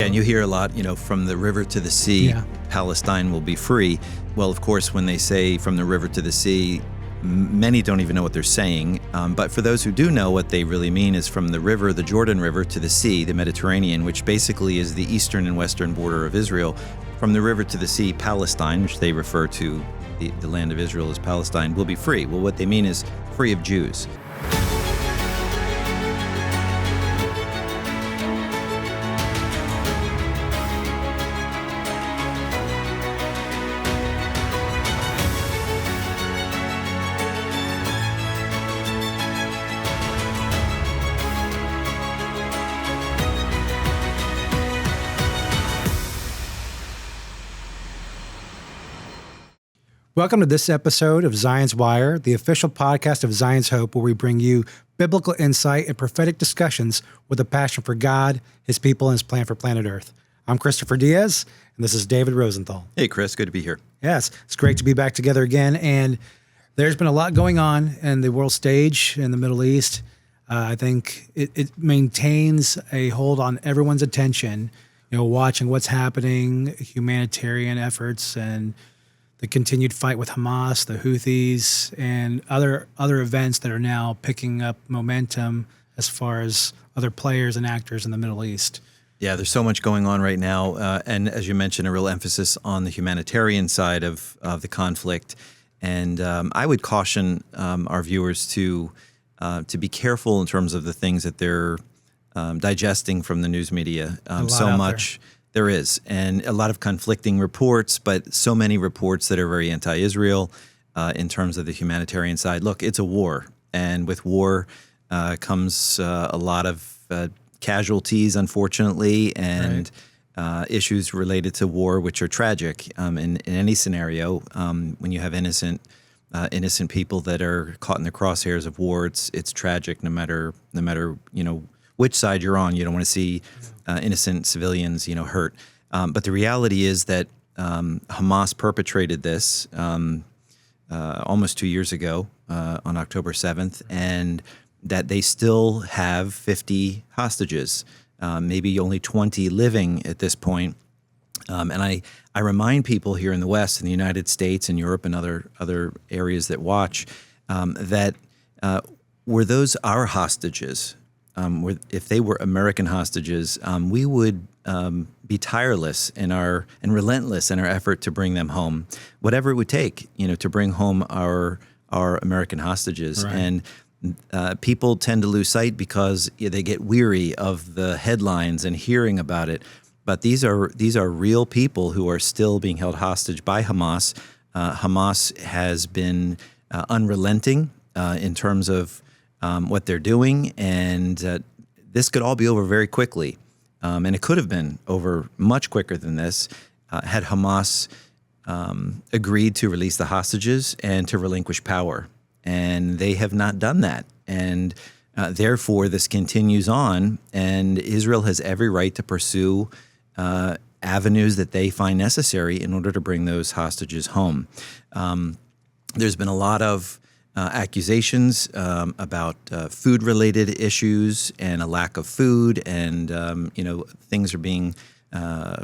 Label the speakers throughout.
Speaker 1: and you hear a lot, from the river to the sea, Palestine will be free. Well, of course, when they say from the river to the sea, many don't even know what they're saying. But for those who do know, what they really mean is from the river, the Jordan River, to the sea, the Mediterranean, which basically is the eastern and western border of Israel. From the river to the sea, Palestine, which they refer to the land of Israel as Palestine, will be free. Well, what they mean is free of Jews.
Speaker 2: Welcome to this episode of Zion's Wire, the official podcast of Zion's Hope, where we bring you biblical insight and prophetic discussions with a passion for God, His people, and His plan for planet Earth. I'm Christopher Diaz, and this is David Rosenthal.
Speaker 1: Hey, Chris. Good to be here.
Speaker 2: Yes, it's great to be back together again. And there's been a lot going on in the world stage in the Middle East. I think it maintains a hold on everyone's attention, watching what's happening, humanitarian efforts, and the continued fight with Hamas, the Houthis, and other events that are now picking up momentum as far as other players and actors in the Middle East.
Speaker 1: Yeah, there's so much going on right now. And as you mentioned, a real emphasis on the humanitarian side of the conflict. And I would caution our viewers to be careful in terms of the things that they're digesting from the news media. So much there is, and a lot of conflicting reports, but so many reports that are very anti-Israel in terms of the humanitarian side. Look, it's a war, and with war comes a lot of casualties, unfortunately, and issues related to war, which are tragic in any scenario. When you have innocent people that are caught in the crosshairs of war, it's tragic. No matter which side you're on, you don't want to see innocent civilians, hurt. But the reality is that Hamas perpetrated this almost 2 years ago on October 7th, and that they still have 50 hostages, maybe only 20 living at this point. And I remind people here in the West, in the United States and Europe and other areas that watch, that were those our hostages? If they were American hostages, we would be tireless and relentless in our effort to bring them home, whatever it would take, to bring home our American hostages.
Speaker 2: Right.
Speaker 1: And people tend to lose sight because they get weary of the headlines and hearing about it. But these are real people who are still being held hostage by Hamas. Hamas has been unrelenting in terms of what they're doing, and this could all be over very quickly. And it could have been over much quicker than this had Hamas agreed to release the hostages and to relinquish power. And they have not done that. And therefore, this continues on, and Israel has every right to pursue avenues that they find necessary in order to bring those hostages home. There's been a lot of accusations about food-related issues and a lack of food, and things are being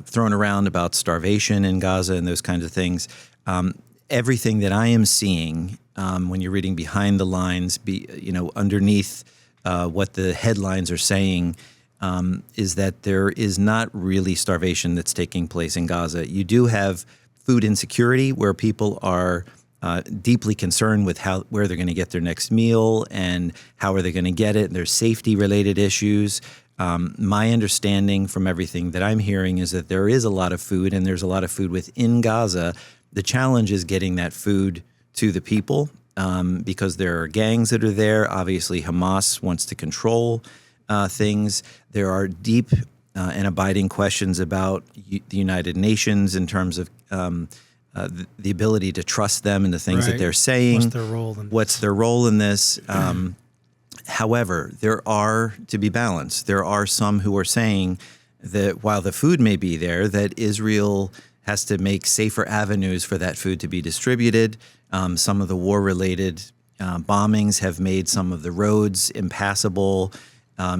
Speaker 1: thrown around about starvation in Gaza and those kinds of things. Everything that I am seeing when you're reading behind the lines, underneath what the headlines are saying, is that there is not really starvation that's taking place in Gaza. You do have food insecurity where people are deeply concerned with where they're going to get their next meal and how are they going to get it. There's safety-related issues. My understanding from everything that I'm hearing is that there is a lot of food, and there's a lot of food within Gaza. The challenge is getting that food to the people because there are gangs that are there. Obviously, Hamas wants to control things. There are deep and abiding questions about the United Nations in terms of the ability to trust them and the things that they're saying.
Speaker 2: What's their role in this?
Speaker 1: However, there are, to be balanced, there are some who are saying that while the food may be there, that Israel has to make safer avenues for that food to be distributed. Some of the war-related bombings have made some of the roads impassable.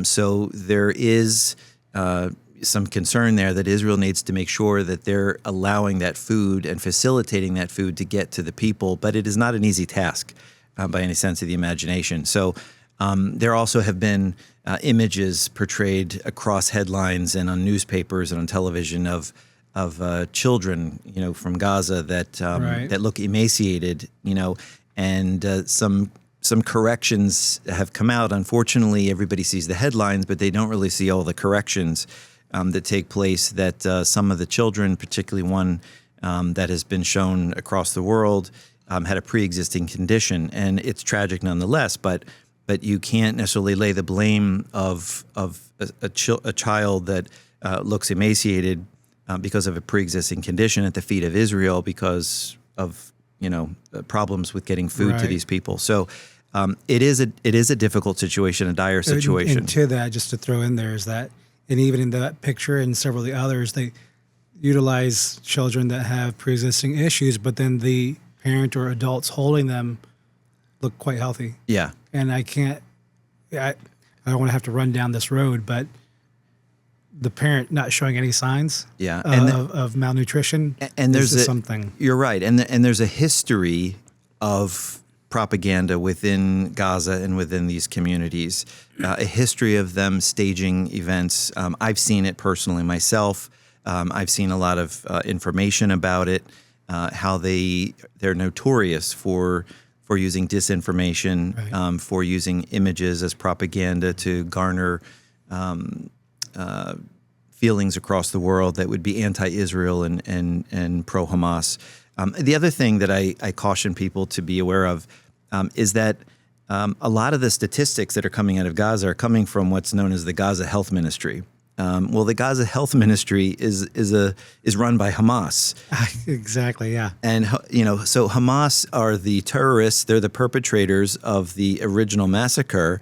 Speaker 1: So there is some concern there that Israel needs to make sure that they're allowing that food and facilitating that food to get to the people. But it is not an easy task by any sense of the imagination. So there also have been images portrayed across headlines and on newspapers and on television of children, from Gaza that that look emaciated, and some corrections have come out. Unfortunately, everybody sees the headlines, but they don't really see all the corrections that take place, that some of the children, particularly one that has been shown across the world, had a pre-existing condition. And it's tragic nonetheless, but you can't necessarily lay the blame of a child that looks emaciated because of a pre-existing condition at the feet of Israel because of problems with getting food to these people. So it is a difficult situation, a dire situation.
Speaker 2: And to that, just to throw in there, is that, and even in that picture and several of the others, they utilize children that have pre-existing issues, but then the parent or adults holding them look quite healthy.
Speaker 1: Yeah.
Speaker 2: And I don't want to have to run down this road, but the parent not showing any signs of malnutrition,
Speaker 1: and there's
Speaker 2: something.
Speaker 1: You're right. And there's a history of propaganda within Gaza and within these communities, a history of them staging events. I've seen it personally myself. I've seen a lot of information about it, how they're notorious for using disinformation, for using images as propaganda to garner feelings across the world that would be anti-Israel and pro-Hamas. The other thing that I caution people to be aware of is that a lot of the statistics that are coming out of Gaza are coming from what's known as the Gaza Health Ministry. Well, the Gaza Health Ministry is run by Hamas.
Speaker 2: Exactly, yeah.
Speaker 1: And so Hamas are the terrorists. They're the perpetrators of the original massacre.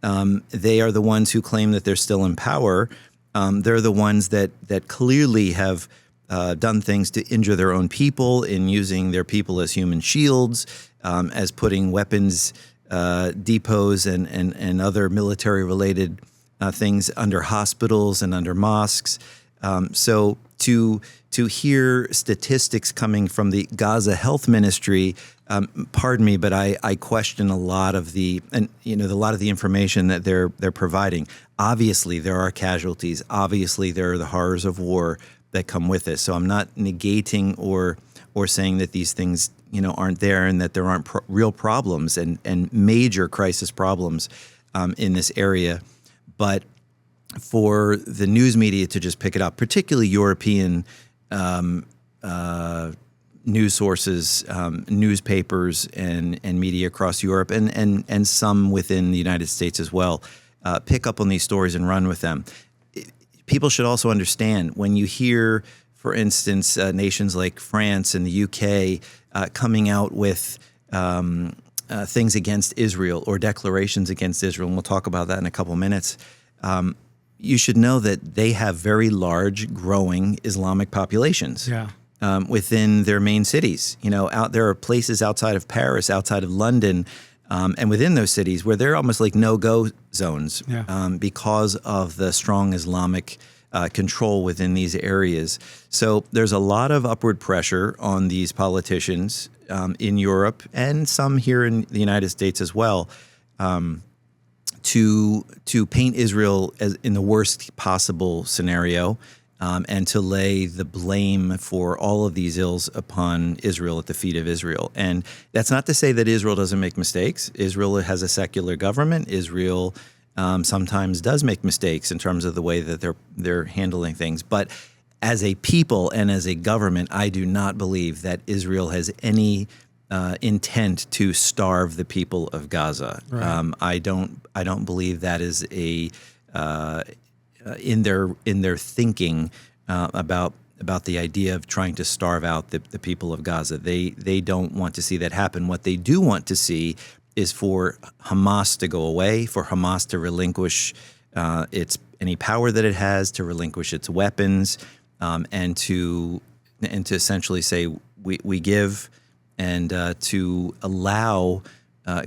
Speaker 1: They are the ones who claim that they're still in power. They're the ones that clearly have done things to injure their own people in using their people as human shields, as putting weapons depots and other military-related things under hospitals and under mosques. So to hear statistics coming from the Gaza Health Ministry, pardon me, but I question a lot of the information that they're providing. Obviously, there are casualties. Obviously, there are the horrors of war that come with this. So I'm not negating or saying that these things aren't there and that there aren't real problems and major crisis problems in this area. But for the news media to just pick it up, particularly European news sources, newspapers and media across Europe and some within the United States as well, pick up on these stories and run with them. People should also understand when you hear, for instance, nations like France and the UK coming out with things against Israel or declarations against Israel, and we'll talk about that in a couple minutes, you should know that they have very large, growing Islamic populations within their main cities. There are places outside of Paris, outside of London, and within those cities where they're almost like no-go zones because of the strong Islamic control within these areas. So there's a lot of upward pressure on these politicians in Europe and some here in the United States as well, to paint Israel as in the worst possible scenario, and to lay the blame for all of these ills upon Israel at the feet of Israel. And that's not to say that Israel doesn't make mistakes. Israel has a secular government. Israel sometimes does make mistakes in terms of the way that they're handling things. But as a people and as a government, I do not believe that Israel has any intent to starve the people of Gaza. Right. I don't believe that is in their thinking about the idea of trying to starve out the people of Gaza. They don't want to see that happen. What they do want to see is for Hamas to go away, for Hamas to relinquish any power that it has, to relinquish its weapons, and to essentially say we give, and to allow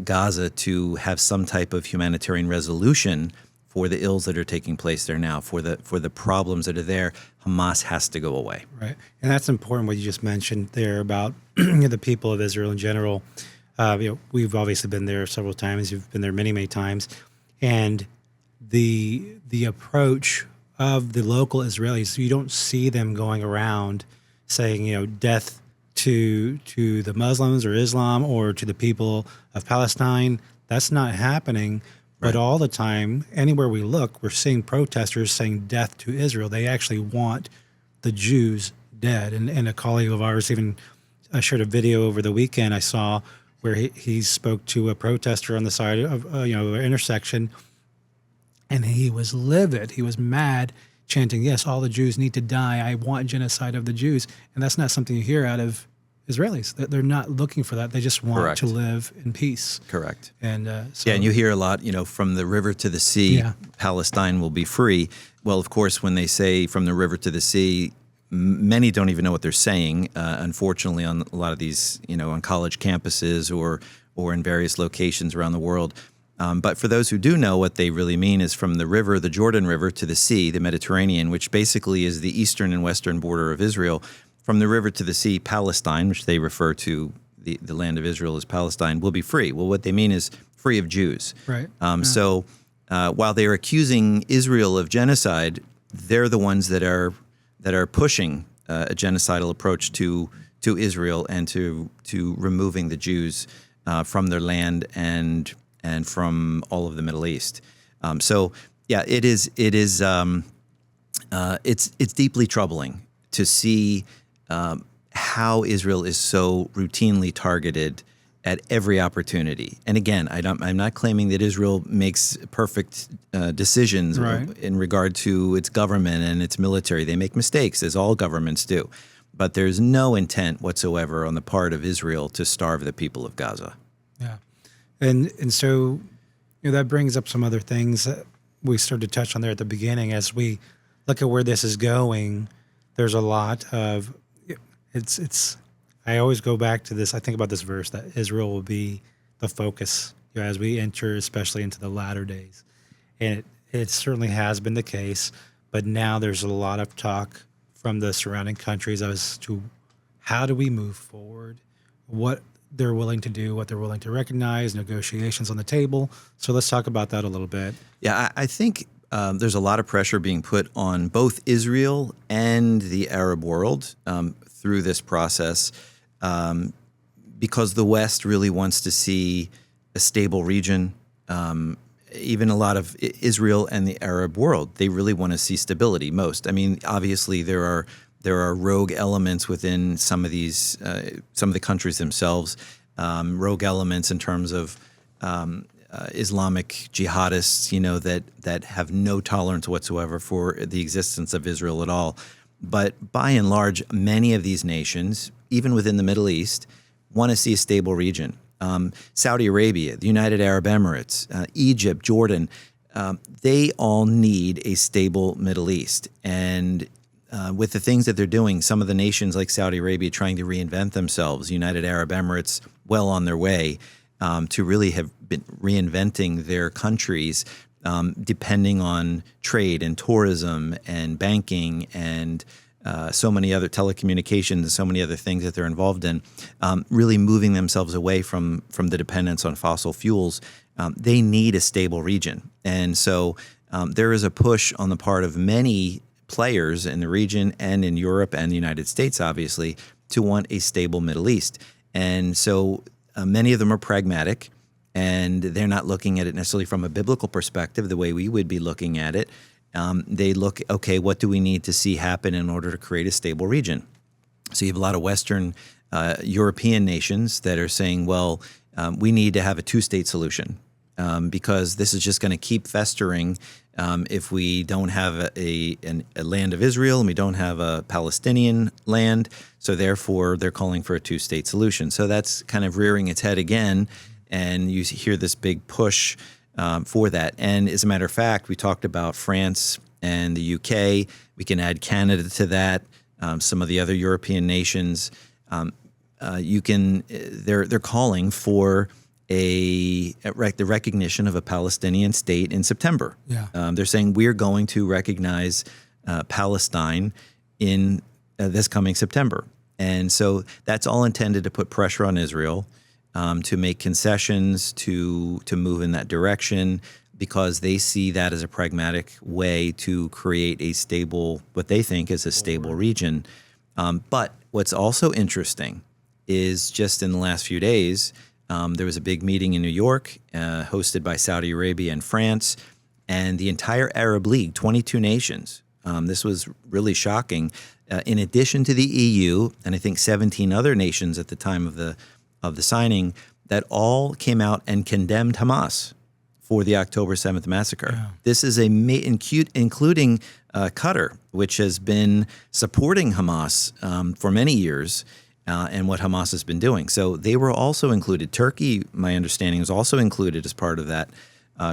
Speaker 1: Gaza to have some type of humanitarian resolution for the ills that are taking place there now, for the problems that are there. Hamas has to go away.
Speaker 2: Right. And that's important what you just mentioned there about the people of Israel in general. We've obviously been there several times. You've been there many, many times. And the approach of the local Israelis, you don't see them going around saying, death to the Muslims or Islam or to the people of Palestine. That's not happening. But all the time, anywhere we look, we're seeing protesters saying death to Israel. They actually want the Jews dead. And a colleague of ours even shared a video over the weekend I saw where he spoke to a protester on the side of an intersection, and he was livid. He was mad, chanting, "Yes, all the Jews need to die. I want genocide of the Jews." And that's not something you hear out of Israelis. They're not looking for that. They just want
Speaker 1: Correct.
Speaker 2: to live in peace.
Speaker 1: Correct.
Speaker 2: And
Speaker 1: and you hear a lot, from the river to the sea, Palestine will be free. Well, of course, when they say from the river to the sea, many don't even know what they're saying. Unfortunately, on a lot of these, on college campuses or in various locations around the world. But for those who do know, what they really mean is from the river, the Jordan River, to the sea, the Mediterranean, which basically is the eastern and western border of Israel. From the river to the sea, Palestine, which they refer to the land of Israel as Palestine, will be free. Well, what they mean is free of Jews.
Speaker 2: right.
Speaker 1: So while they're accusing Israel of genocide, they're the ones that are pushing a genocidal approach to Israel and to removing the Jews from their land and from all of the Middle East. It's deeply troubling to see how Israel is so routinely targeted at every opportunity. And again, I'm not claiming that Israel makes perfect decisions in regard to its government and its military. They make mistakes, as all governments do. But there's no intent whatsoever on the part of Israel to starve the people of Gaza.
Speaker 2: Yeah. And so that brings up some other things that we started to touch on there at the beginning. As we look at where this is going, there's a lot of I always go back to this. I think about this verse that Israel will be the focus as we enter, especially into the latter days. And it certainly has been the case, but now there's a lot of talk from the surrounding countries as to how do we move forward, what they're willing to do, what they're willing to recognize, negotiations on the table. So let's talk about that a little bit.
Speaker 1: Yeah, I think there's a lot of pressure being put on both Israel and the Arab world through this process because the West really wants to see a stable region. Even a lot of Israel and the Arab world, they really want to see stability most. I mean, obviously there are rogue elements within some of the countries themselves, rogue elements in terms of Islamic jihadists, that have no tolerance whatsoever for the existence of Israel at all. But by and large, many of these nations, even within the Middle East, want to see a stable region. Saudi Arabia, the United Arab Emirates, Egypt, Jordan, they all need a stable Middle East. And with the things that they're doing, some of the nations like Saudi Arabia trying to reinvent themselves, United Arab Emirates well on their way to really have been reinventing their countries, depending on trade and tourism and banking and so many other telecommunications and so many other things that they're involved in, really moving themselves away from the dependence on fossil fuels. They need a stable region. And so there is a push on the part of many players in the region and in Europe and the United States, obviously, to want a stable Middle East. And so many of them are pragmatic, and they're not looking at it necessarily from a biblical perspective, the way we would be looking at it. They look, okay, what do we need to see happen in order to create a stable region? So you have a lot of Western European nations that are saying, well, we need to have a two-state solution because this is just going to keep festering if we don't have a land of Israel and we don't have a Palestinian land. So therefore, they're calling for a two-state solution. So that's kind of rearing its head again, and you hear this big push for that. And as a matter of fact, we talked about France and the UK. We can add Canada to that. Some of the other European nations. They're calling for the recognition of a Palestinian state in September.
Speaker 2: Yeah.
Speaker 1: They're saying we're going to recognize Palestine in this coming September. And so that's all intended to put pressure on Israel to make concessions, to move in that direction, because they see that as a pragmatic way to create a stable, what they think is a stable region. But what's also interesting is just in the last few days, there was a big meeting in New York hosted by Saudi Arabia and France and the entire Arab League, 22 nations. This was really shocking. In addition to the EU and I think 17 other nations at the time of the signing, that all came out and condemned Hamas for the October 7th massacre. Yeah. This is including Qatar, which has been supporting Hamas for many years, and what Hamas has been doing. So they were also included. Turkey, my understanding, was also included as part of that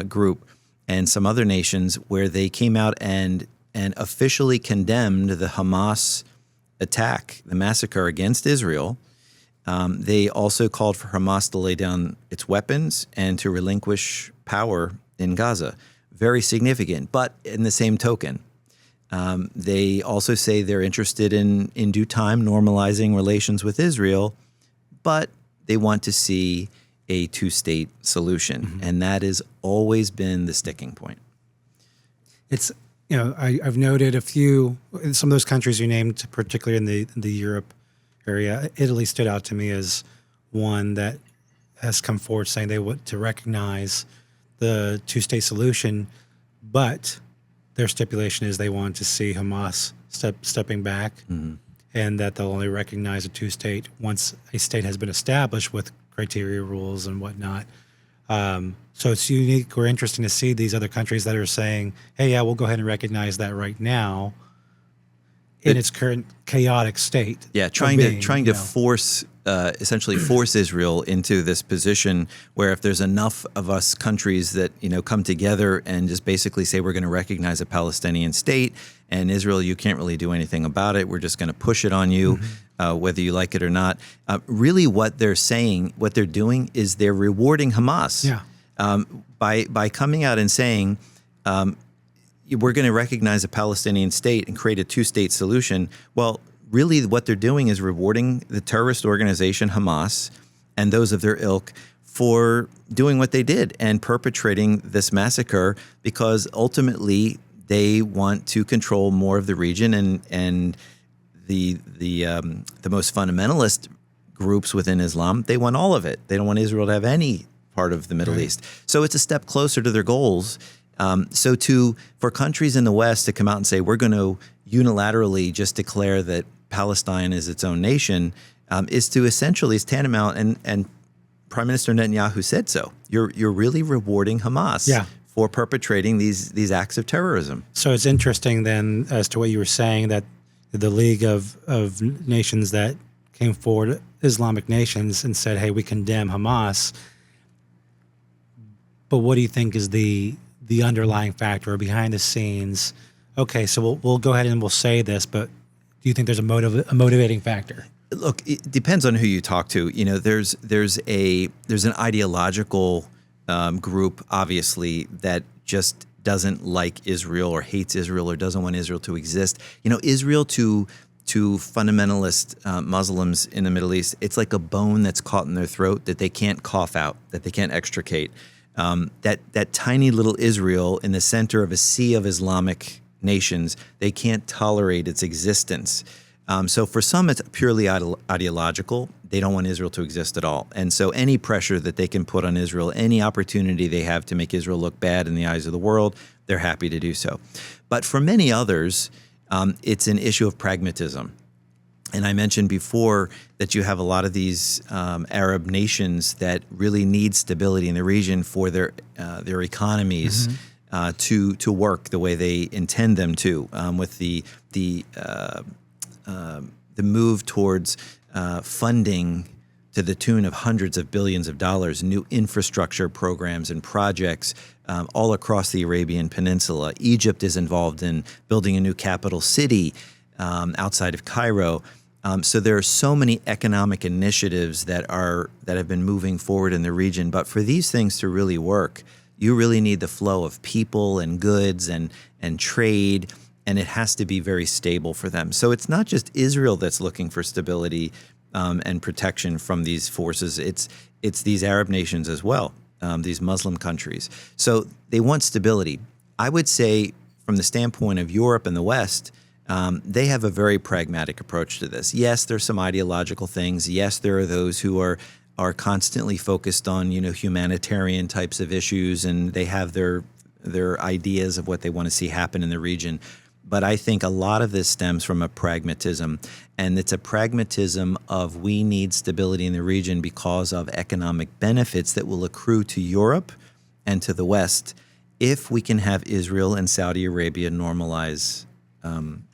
Speaker 1: group, and some other nations where they came out and officially condemned the Hamas attack, the massacre against Israel. They also called for Hamas to lay down its weapons and to relinquish power in Gaza. Very significant. But in the same token, they also say they're interested in due time normalizing relations with Israel, but they want to see a two-state solution. Mm-hmm. And that has always been the sticking point.
Speaker 2: It's, I've noted some of those countries you named, particularly in the Europe area. Italy stood out to me as one that has come forward saying they want to recognize the two-state solution, but their stipulation is they want to see Hamas stepping back, mm-hmm. and that they'll only recognize a two-state once a state has been established with criteria, rules, and whatnot. So it's unique or interesting to see these other countries that are saying, hey, yeah, we'll go ahead and recognize that right now in its current chaotic state.
Speaker 1: Yeah, trying to force, essentially force Israel into this position where if there's enough of us countries that, come together and just basically say we're going to recognize a Palestinian state, and Israel, you can't really do anything about it. We're just going to push it on you, mm-hmm. Whether you like it or not. Really what they're saying, what they're doing is they're rewarding Hamas.
Speaker 2: Yeah.
Speaker 1: By coming out and saying, we're going to recognize a Palestinian state and create a two-state solution. Well, really what they're doing is rewarding the terrorist organization Hamas and those of their ilk for doing what they did and perpetrating this massacre, because ultimately they want to control more of the region, and the most fundamentalist groups within Islam, they want all of it. They don't want Israel to have any part of the Middle East. So it's a step closer to their goals. For countries in the West to come out and say we're going to unilaterally just declare that Palestine is its own nation is tantamount, and Prime Minister Netanyahu said so. You're really rewarding Hamas for perpetrating these acts of terrorism.
Speaker 2: So it's interesting then, as to what you were saying, that the League of Nations that came forward, Islamic nations, and said, hey, we condemn Hamas. But what do you think is the underlying factor or behind the scenes? Okay, so we'll go ahead and we'll say this, but do you think there's a motivating factor?
Speaker 1: Look, it depends on who you talk to. There's an ideological group, obviously, that just doesn't like Israel or hates Israel or doesn't want Israel to exist. Israel to fundamentalist Muslims in the Middle East, it's like a bone that's caught in their throat that they can't cough out, that they can't extricate. That tiny little Israel in the center of a sea of Islamic nations, they can't tolerate its existence. So for some, it's purely ideological. They don't want Israel to exist at all. And so any pressure that they can put on Israel, any opportunity they have to make Israel look bad in the eyes of the world, they're happy to do so. But for many others, it's an issue of pragmatism. And I mentioned before that you have a lot of these Arab nations that really need stability in the region for their economies to work the way they intend them to. With the move towards funding to the tune of hundreds of billions of dollars, new infrastructure programs and projects all across the Arabian Peninsula. Egypt is involved in building a new capital city outside of Cairo. So there are so many economic initiatives that have been moving forward in the region. But for these things to really work, you really need the flow of people and goods and trade, and it has to be very stable for them. So it's not just Israel that's looking for stability and protection from these forces. It's these Arab nations as well, these Muslim countries. So they want stability. I would say from the standpoint of Europe and the West, they have a very pragmatic approach to this. Yes, there's some ideological things. Yes, there are those who are constantly focused on, humanitarian types of issues, and they have their ideas of what they want to see happen in the region. But I think a lot of this stems from a pragmatism, and it's a pragmatism of we need stability in the region because of economic benefits that will accrue to Europe and to the West if we can have Israel and Saudi Arabia normalize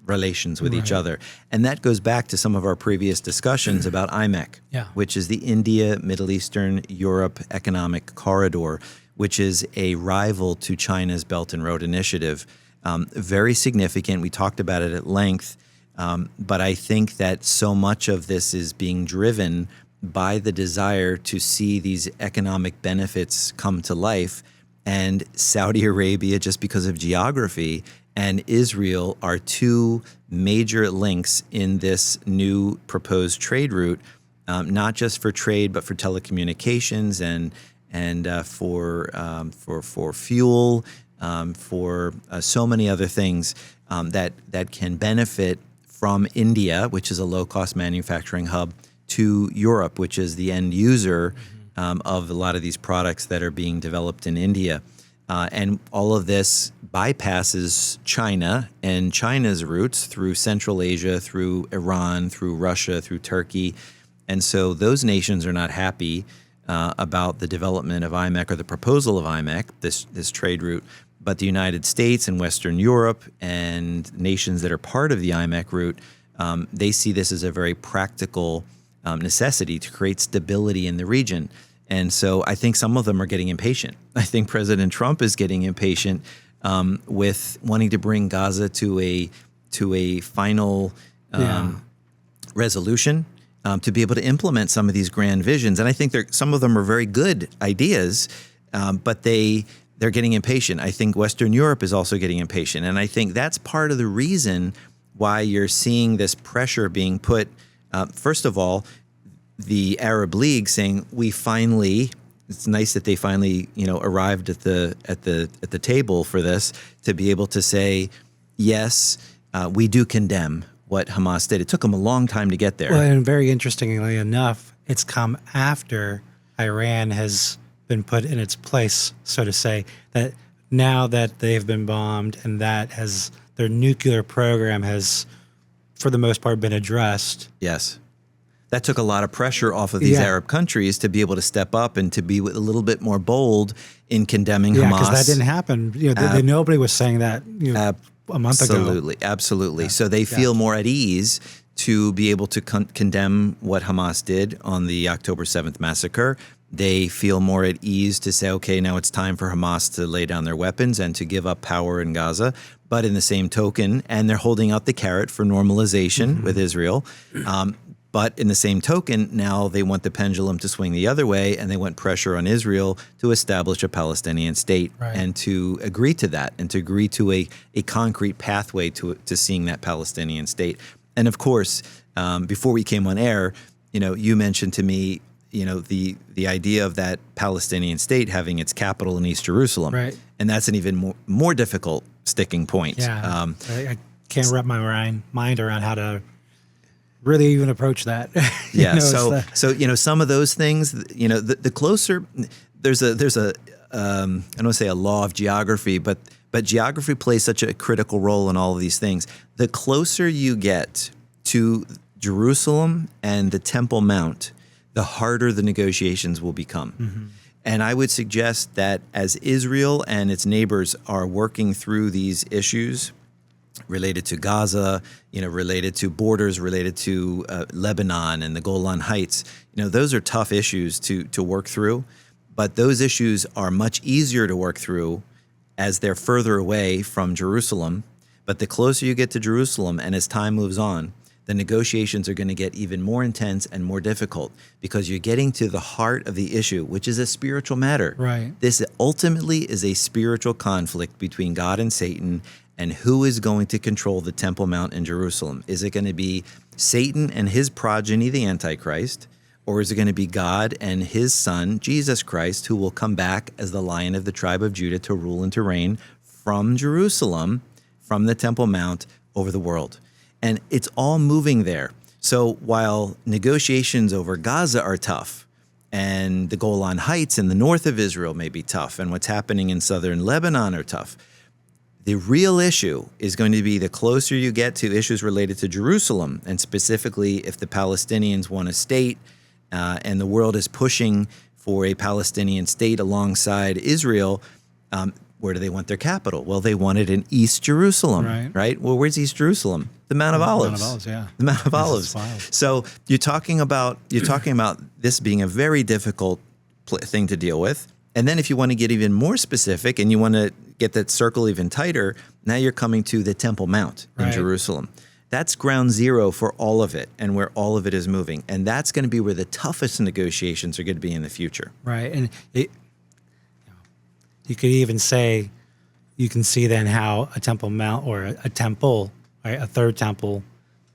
Speaker 1: relations with each other. And that goes back to some of our previous discussions about IMEC, which is the India, Middle Eastern, Europe Economic Corridor, which is a rival to China's Belt and Road Initiative. Very significant. We talked about it at length, but I think that so much of this is being driven by the desire to see these economic benefits come to life. And Saudi Arabia, just because of geography, and Israel are two major links in this new proposed trade route, not just for trade, but for telecommunications and for fuel, for so many other things that can benefit from India, which is a low-cost manufacturing hub, to Europe, which is the end user of a lot of these products that are being developed in India. And all of this bypasses China and China's roots through Central Asia, through Iran, through Russia, through Turkey. And so those nations are not happy about the development of IMEC or the proposal of IMEC, this trade route. But the United States and Western Europe and nations that are part of the IMEC route, they see this as a very practical necessity to create stability in the region. And so I think some of them are getting impatient. I think President Trump is getting impatient with wanting to bring Gaza to a final resolution, to be able to implement some of these grand visions. And I think some of them are very good ideas, but they're getting impatient. I think Western Europe is also getting impatient. And I think that's part of the reason why you're seeing this pressure being put, first of all, the Arab League saying it's nice that they finally arrived at the table for this, to be able to say, yes, we do condemn what Hamas did. It took them a long time to get there.
Speaker 2: Well, and very interestingly enough, it's come after Iran has been put in its place, so to say, that now that they've been bombed and that their nuclear program has, for the most part, been addressed.
Speaker 1: Yes. That took a lot of pressure off of these Arab countries to be able to step up and to be a little bit more bold in condemning Hamas.
Speaker 2: Yeah, because that didn't happen. Nobody was saying that a month ago.
Speaker 1: Absolutely. So they feel more at ease to be able to condemn what Hamas did on the October 7th massacre. They feel more at ease to say, okay, now it's time for Hamas to lay down their weapons and to give up power in Gaza. But in the same token, and they're holding out the carrot for normalization with Israel. But in the same token, now they want the pendulum to swing the other way, and they want pressure on Israel to establish a Palestinian state and to agree to that and to agree to a concrete pathway to seeing that Palestinian state. And of course, before we came on air, you mentioned to me, the idea of that Palestinian state having its capital in East Jerusalem. Right. And that's an even more difficult sticking point.
Speaker 2: Yeah. I can't wrap my mind around how to really even approach that.
Speaker 1: Yeah. So some of those things, the closer there's a I don't want to say a law of geography, but geography plays such a critical role in all of these things. The closer you get to Jerusalem and the Temple Mount, the harder the negotiations will become. And I would suggest that as Israel and its neighbors are working through these issues related to Gaza, related to borders, related to Lebanon and the Golan Heights, those are tough issues to work through. But those issues are much easier to work through as they're further away from Jerusalem. But the closer you get to Jerusalem and as time moves on, the negotiations are going to get even more intense and more difficult because you're getting to the heart of the issue, which is a spiritual matter.
Speaker 2: Right.
Speaker 1: This ultimately is a spiritual conflict between God and Satan, and who is going to control the Temple Mount in Jerusalem? Is it going to be Satan and his progeny, the Antichrist, or is it going to be God and his son, Jesus Christ, who will come back as the Lion of the tribe of Judah to rule and to reign from Jerusalem, from the Temple Mount over the world? And it's all moving there. So while negotiations over Gaza are tough, and the Golan Heights in the north of Israel may be tough, and what's happening in southern Lebanon are tough, the real issue is going to be the closer you get to issues related to Jerusalem, and specifically if the Palestinians want a state, and the world is pushing for a Palestinian state alongside Israel. Where do they want their capital? Well, they want it in East Jerusalem, right? Well, where's East Jerusalem? The Mount of Olives.
Speaker 2: Mount of Olives, yeah.
Speaker 1: The Mount of Olives. So you're talking about this being a very difficult thing to deal with. And then if you want to get even more specific and you want to get that circle even tighter, now you're coming to the Temple Mount in Jerusalem. That's ground zero for all of it and where all of it is moving. And that's going to be where the toughest negotiations are going to be in the future.
Speaker 2: Right. And you could even say, you can see then how a Temple Mount or a temple, right, a third temple,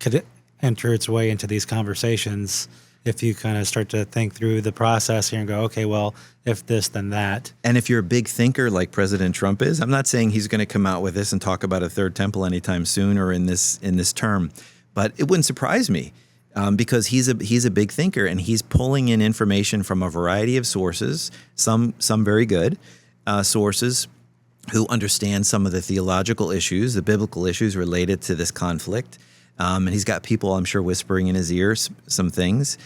Speaker 2: could enter its way into these conversations if you kind of start to think through the process here and go, okay, well, if this, then that.
Speaker 1: And if you're a big thinker like President Trump is, I'm not saying he's going to come out with this and talk about a third temple anytime soon or in this term, but it wouldn't surprise me because he's a big thinker and he's pulling in information from a variety of sources, some very good sources who understand some of the theological issues, the biblical issues related to this conflict. And he's got people, I'm sure, whispering in his ears some things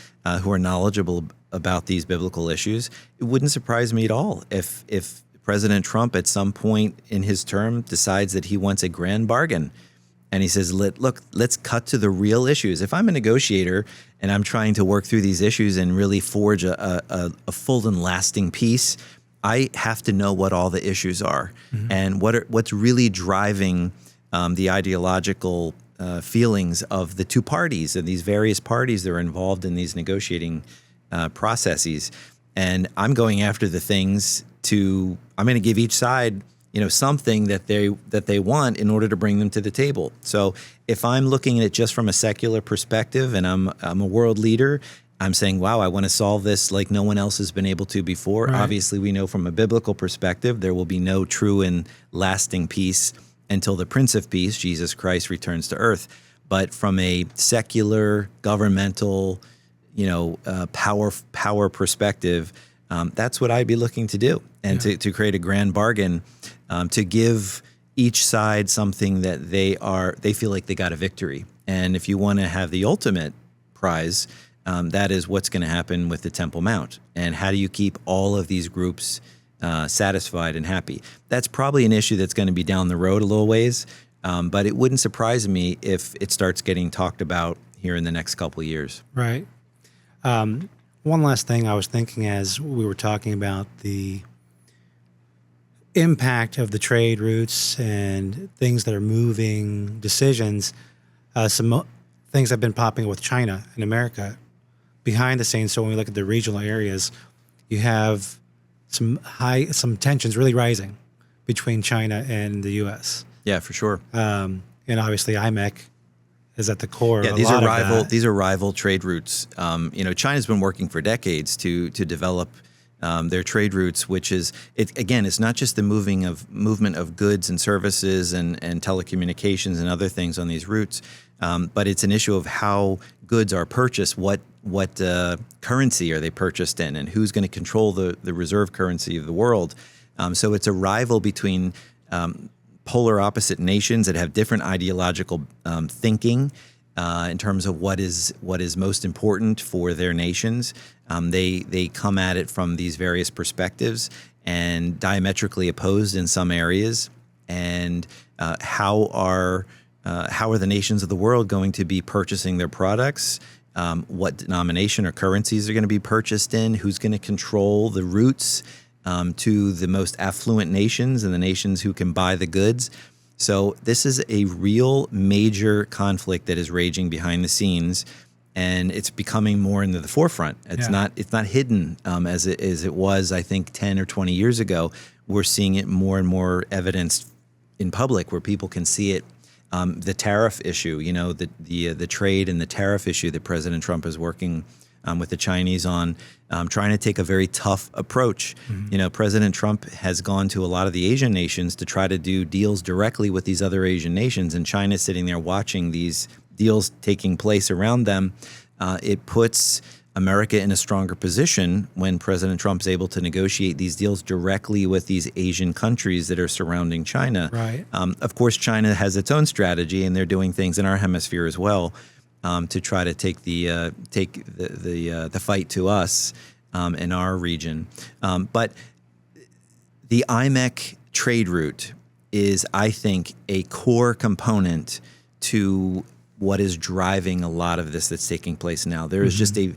Speaker 1: who are knowledgeable about these biblical issues. It wouldn't surprise me at all if President Trump at some point in his term decides that he wants a grand bargain. And he says, look, let's cut to the real issues. If I'm a negotiator and I'm trying to work through these issues and really forge a full and lasting peace, I have to know what all the issues are and what's really driving the ideological feelings of the two parties and these various parties that are involved in these negotiating processes. And I'm going after the things I'm going to give each side, something that they want in order to bring them to the table. So if I'm looking at it just from a secular perspective and I'm a world leader, I'm saying, wow, I want to solve this like no one else has been able to before. Right. Obviously, we know from a biblical perspective, there will be no true and lasting peace until the Prince of Peace, Jesus Christ, returns to earth. But from a secular, governmental, power perspective, that's what I'd be looking to do. And to create a grand bargain, to give each side something that they feel like they got a victory. And if you want to have the ultimate prize, that is what's going to happen with the Temple Mount. And how do you keep all of these groups satisfied and happy? That's probably an issue that's going to be down the road a little ways, but it wouldn't surprise me if it starts getting talked about here in the next couple of years.
Speaker 2: Right. One last thing I was thinking as we were talking about the impact of the trade routes and things that are moving decisions, some things have been popping up with China and America behind the scenes. So when we look at the regional areas, you have some tensions really rising between China and the U.S.
Speaker 1: Yeah, for sure.
Speaker 2: And obviously IMEC is at the core.
Speaker 1: Yeah,
Speaker 2: of
Speaker 1: these
Speaker 2: a
Speaker 1: are
Speaker 2: lot
Speaker 1: rival.
Speaker 2: of that.
Speaker 1: These are rival trade routes. China's been working for decades to develop their trade routes, which is it's not just the movement of goods and services and telecommunications and other things on these routes, but it's an issue of how goods are purchased, what currency are they purchased in, and who's going to control the reserve currency of the world. So it's a rival between polar opposite nations that have different ideological thinking in terms of what is most important for their nations. They come at it from these various perspectives and diametrically opposed in some areas. And how are the nations of the world going to be purchasing their products? What denomination or currencies are going to be purchased in? Who's going to control the routes to the most affluent nations and the nations who can buy the goods? So this is a real major conflict that is raging behind the scenes, and it's becoming more into the forefront. It's not hidden as it was, I think, 10 or 20 years ago. We're seeing it more and more evidenced in public, where people can see it. The tariff issue, the trade and the tariff issue that President Trump is working with the Chinese on, trying to take a very tough approach. President Trump has gone to a lot of the Asian nations to try to do deals directly with these other Asian nations, and China's sitting there watching these deals taking place around them. It puts America in a stronger position when President Trump is able to negotiate these deals directly with these Asian countries that are surrounding China.
Speaker 2: Right.
Speaker 1: Of course, China has its own strategy, and they're doing things in our hemisphere as well to try to take the fight to us in our region. But the IMEC trade route is, I think, a core component to what is driving a lot of this that's taking place now. There is just a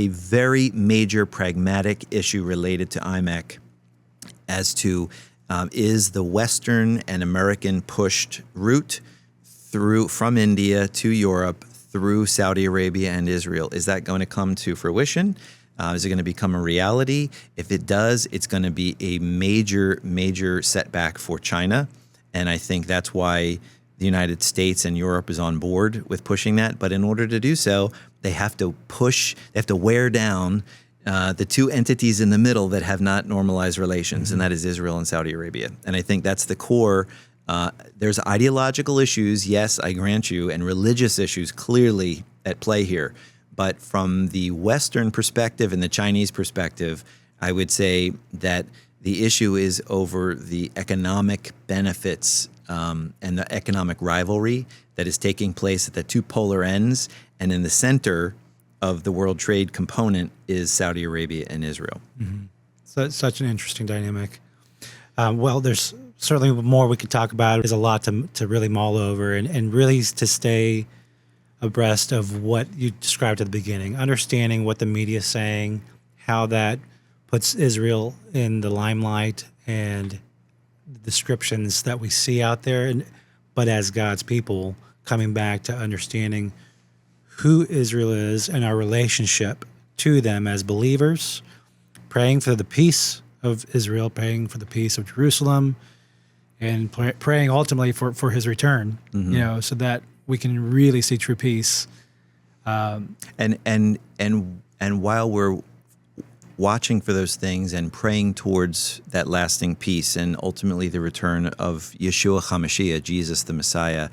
Speaker 1: very major pragmatic issue related to IMEC as to is the Western and American pushed route from India to Europe through Saudi Arabia and Israel, is that going to come to fruition? Is it going to become a reality? If it does, it's going to be a major, major setback for China. And I think that's why the United States and Europe is on board with pushing that. But in order to do so, they have to wear down the two entities in the middle that have not normalized relations, and that is Israel and Saudi Arabia. And I think that's the core. There's ideological issues, yes, I grant you, and religious issues clearly at play here. But from the Western perspective and the Chinese perspective, I would say that the issue is over the economic benefits and the economic rivalry that is taking place at the two polar ends. And in the center of the world trade component is Saudi Arabia and Israel.
Speaker 2: So it's such an interesting dynamic. Well, there's certainly more we could talk about. There's a lot to really mull over and really to stay abreast of what you described at the beginning, understanding what the media is saying, how that puts Israel in the limelight, and the descriptions that we see out there. But as God's people, coming back to understanding who Israel is and our relationship to them as believers, praying for the peace of Israel, praying for the peace of Jerusalem, and praying ultimately for his return, so that we can really see true peace.
Speaker 1: And while we're watching for those things and praying towards that lasting peace and ultimately the return of Yeshua HaMashiach, Jesus the Messiah,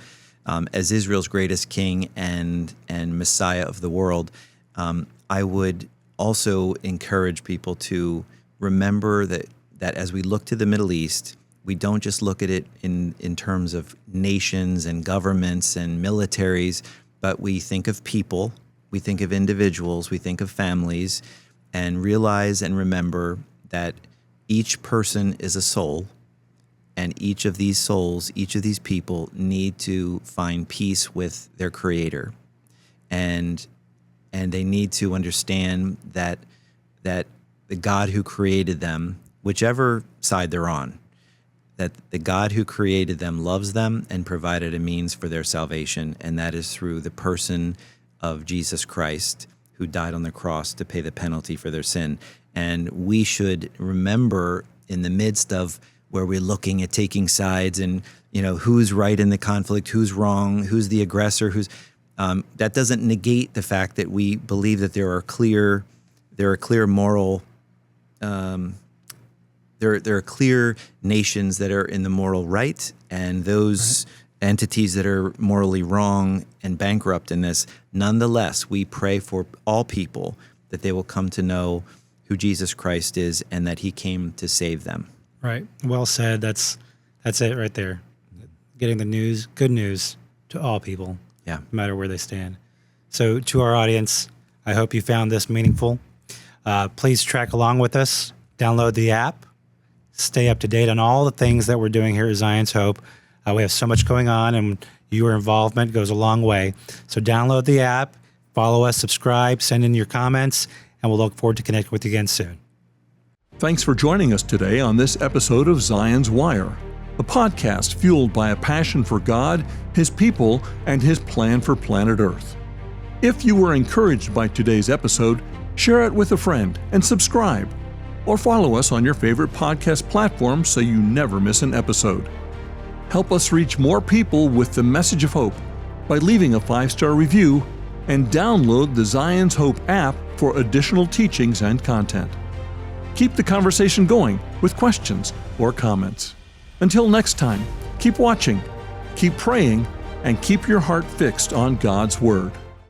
Speaker 1: as Israel's greatest king and Messiah of the world, I would also encourage people to remember that as we look to the Middle East, we don't just look at it in terms of nations and governments and militaries, but we think of people, we think of individuals, we think of families, and realize and remember that each person is a soul, and each of these souls, each of these people need to find peace with their Creator. And they need to understand that the God who created them, whichever side they're on, that the God who created them loves them and provided a means for their salvation, and that is through the person of Jesus Christ, who died on the cross to pay the penalty for their sin. And we should remember, in the midst of where we're looking at taking sides and who's right in the conflict, who's wrong, who's the aggressor, that doesn't negate the fact that we believe that there are clear moral. There are clear nations that are in the moral right, and those entities that are morally wrong and bankrupt in this. Nonetheless, we pray for all people that they will come to know who Jesus Christ is and that he came to save them.
Speaker 2: Right. Well said. That's it right there. Getting the good news to all people, no matter where they stand. So to our audience, I hope you found this meaningful. Please track along with us. Download the app. Stay up to date on all the things that we're doing here at Zion's Hope. We have so much going on, and your involvement goes a long way. So download the app, follow us, subscribe, send in your comments, and we'll look forward to connecting with you again soon.
Speaker 3: Thanks for joining us today on this episode of Zion's Wire. a podcast fueled by a passion for God, His people, and His plan for planet Earth. If you were encouraged by today's episode, share it with a friend and subscribe, or follow us on your favorite podcast platform so you never miss an episode. Help us reach more people with the message of hope by leaving a 5-star review and download the Zion's Hope app for additional teachings and content. Keep the conversation going with questions or comments. Until next time, keep watching, keep praying, and keep your heart fixed on God's Word.